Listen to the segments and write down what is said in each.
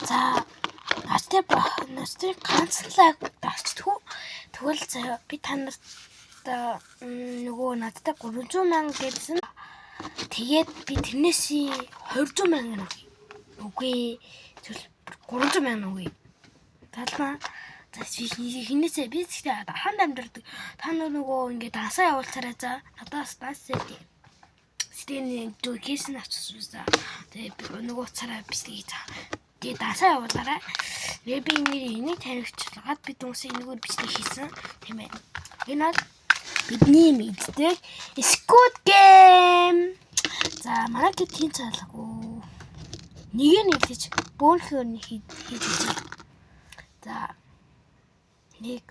За настай ганцлаа дарчдгүй. Тэгвэл заяа би танарт нөгөө надтай 300,000 гэсэн. Тэгээд би тэрнээс 200,000 үгүй. Тэгвэл 300,000 үгүй. Талмаа. За хинээсээ би гэхдээ ханд амьдардаг. Та нөгөө ингээд дасаа явуулцаарай за. Надаас дасаа тий. Стэний дүү хийсэн авчихсан. Тэгээд нөгөө цараа бичлэгийг за. Тэгээд дасаа явуулаарай. Би энийг тавигчлаад би дүнсээ энэгээр бичлэг хийсэн. Тийм ээ. Энэ бол бидний мэддэг Squid Game. За манай тийм цаалаагүй. Нэг гэж бөөнхөр хийж байгаа. За 1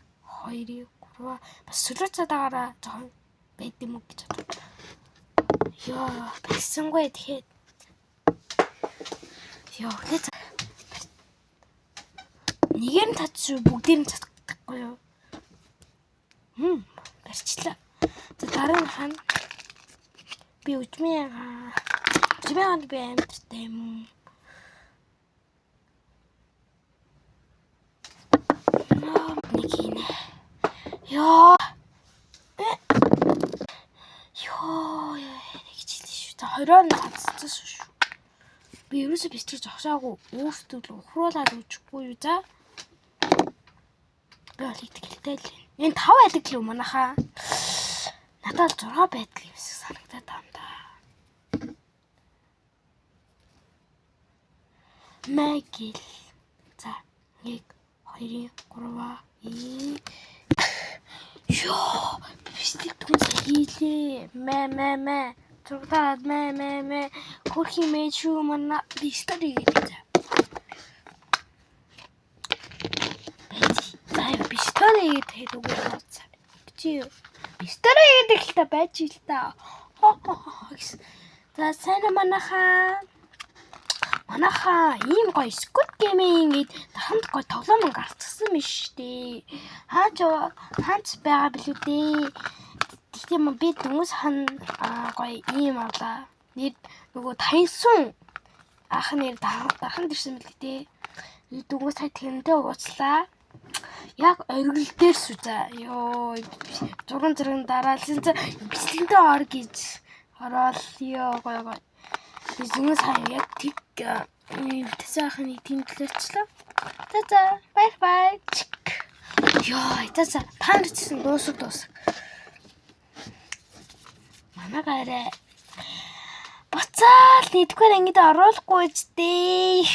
2 3 бас сүлэр цадаагаараа жоохон байд юм уу гэж бодлоо. Яа, бэлсэнгүй тэгэхээр. Яа, нэгээр нь татчих бүгдийг нь татахгүй юу? Барьчлаа. За дараа нь хань би үжмээ би амттай юм. Нэг юм. Яа. Нэг жилийн шүү. За 20-оор татчихсан шүү. Би ерөөсөө бичиж авшаагүй өөртөө л ухруулаад үжихгүй юу за. Би олиг тэлтэй л. Энэ 5 байдаг л юм манайхаа. Надад 6 байдаг юм шиг санагдаад байна да. Магил. За 1 2 3 Ёо, бистик түнс хийлээ. Мэ. Зургаад мэ. Хөрхи мэйшүү мана бистори гэдэг. Бистори гэдэг үгээр хооцаа. Чи бистори гэдэг л та байж л та. За сайн манайхаа ийм гоё Squid Game-ийн гээд хамт гоё тоглоом гарцсан юм штэ. Хаач байгаа билүү дээ. Тэгтээ би дүнс гоё ийм авлаа. Нэр нөгөө Тайсун ах нэр даханд ирсэн мэл дээ. Би дүнс тэнтэй ууцлаа. Яг оргил дээр шүү за. Йоо зураг дараалсан за бичлэгтэй ор гэж ороод ёо гоё. Би зүнс яг тэг тэсэхний тэмдэглэвчлээ. За бай. Йоо за та нарчсан дуусах. Манайгаараа буцаал нэгдүгээр ангид оруулахгүй ч дээ.